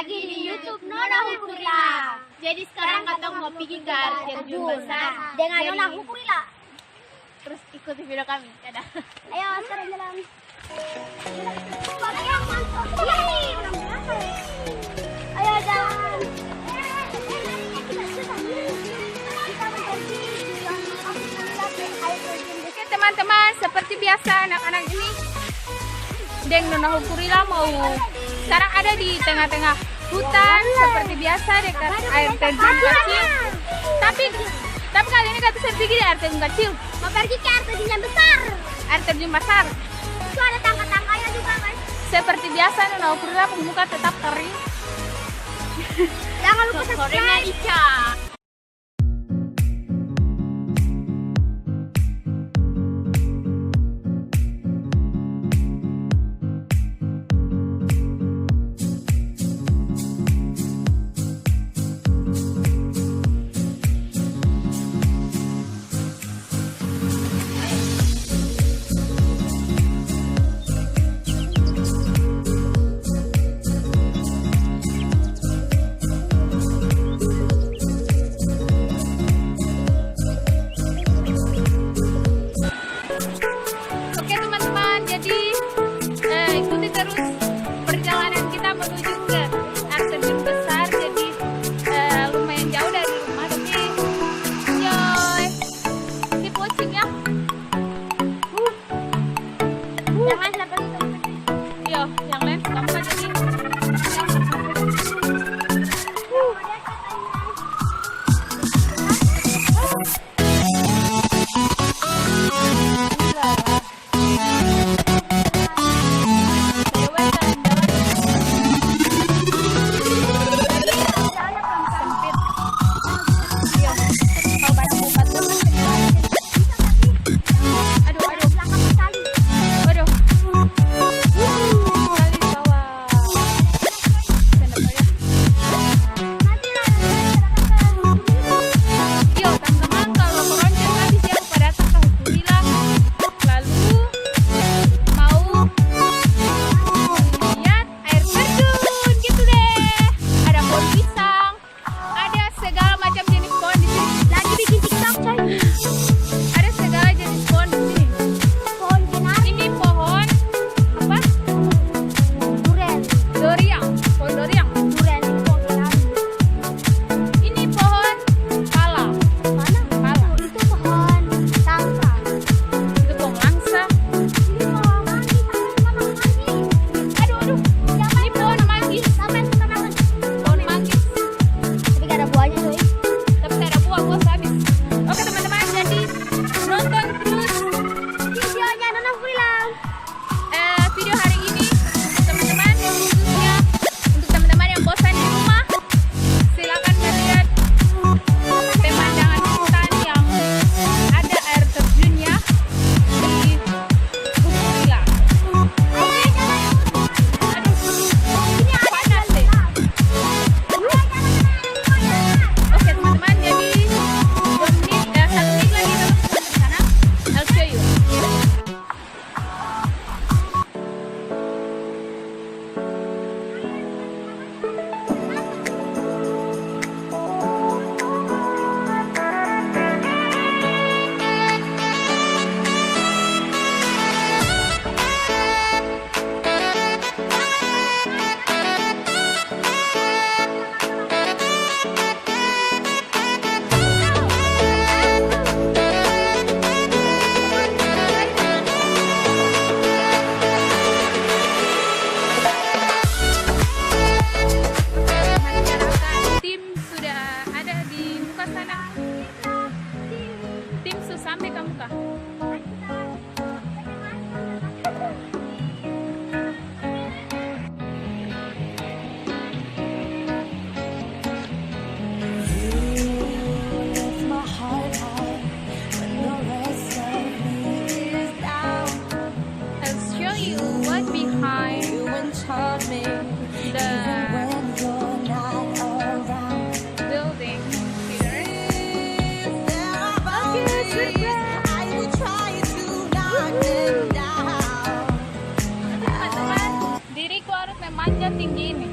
lagi di YouTube Nona Hukurila. Jadi sekarang katong mau pergi ke air terjun besar dengan Nona Hukurila. Terus ikuti video kami. Dadah. Ayo sekarang jalan. Ayo jalan. Oke teman-teman, seperti biasa anak-anak ini Deng Nona Hukurila mau sekarang ada di tengah-tengah hutan seperti biasa dekat air terjun kecil. Tapi kali ini kata saya pergi di air terjun kecil. Mau pergi ke air terjun yang besar. Air terjun besar. Itu ada tangga-tangganya juga guys. Seperti biasa Nona Hukurila muka tetap kering. Jangan lupa subscribe. Ikuti terus perjalanan kita menuju ke air terjun besar. Jadi lumayan jauh dari rumah, tapi enjoy, keep watching ya. Jangan sampai itu. Yo, yang lain gampang jadi. Sampai kamu kah? I'll show you what behind the building. Teman-teman, diriku harus memanjat tinggi ini.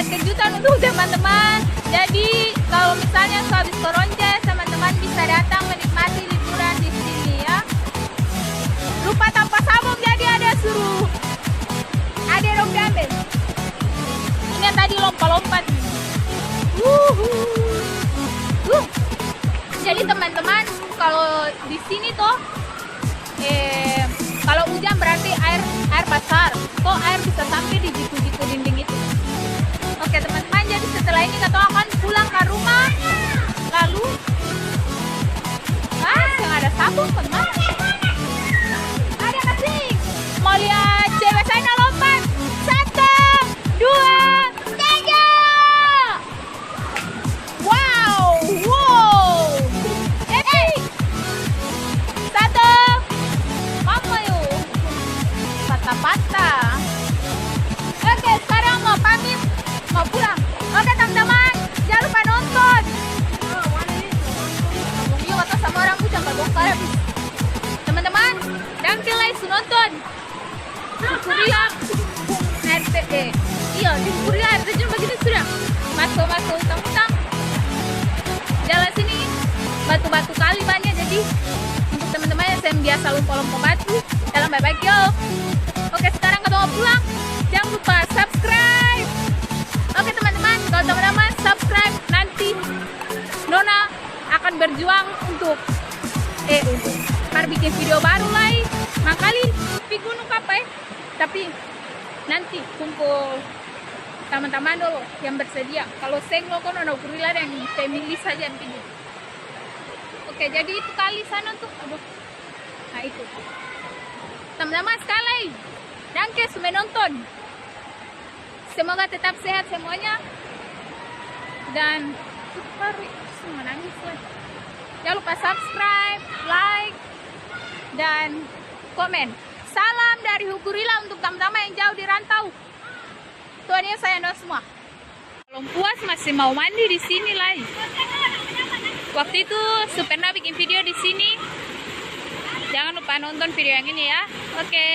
kejutan untuk teman-teman. Jadi kalau misalnya habis Koronce, teman-teman bisa datang menikmati liburan di sini ya. Lupa tanpa sabun, jadi ada suruh ada rok diambil. Ini yang tadi lompat-lompat. Jadi teman-teman kalau di sini tuh kalau hujan berarti air besar. Kok air bisa sampai di jiku-jiku dinding itu. Oke teman-teman, jadi setelah ini kita akan pulang ke rumah. Lalu yang ada sabun teman. Ada kasih. Mau lihat cewek saya lompat. 1, 2, 3. Wow. Epic. 1. Mama yuk. Patah-patah. Oke, sekarang mau pamit, mau pulang. Oke teman-teman, jangan lupa nonton. Iya, kata sama orang aku jangan bongkar habis. Teman-teman, jangan like nonton. Kuliah RTE. Iya, di kuliah RTE begini sudah. Masuk utang-utang. Jalan sini batu-batu kali banyak, jadi untuk teman-teman yang yang biasa lompat-lompat batu dalam bye-bye yo. Oke, sekarang kita mau pulang. Jangan lupa subscribe. Oke teman-teman, kalau teman-teman subscribe, nanti Nona akan berjuang untuk bikin video baru lagi. Makali di gunung apa ya? Tapi nanti kumpul teman-teman dulu yang bersedia. Kalau senglo kan ada gorila yang milih saja yang pilih. Oke, jadi itu kali sana tuh. Aduh. Nah itu. Teman-teman sekali. Danke sudah nonton. Semoga tetap sehat semuanya. Dan semua nangis lah. Jangan lupa subscribe, like, dan komen. Salam dari Hugurila untuk teman-teman yang jauh di rantau. Tuhan Yesus sayang semua. Belum puas masih mau mandi di sini lagi. Waktu itu pernah bikin video di sini. Jangan lupa nonton video yang ini ya. Oke.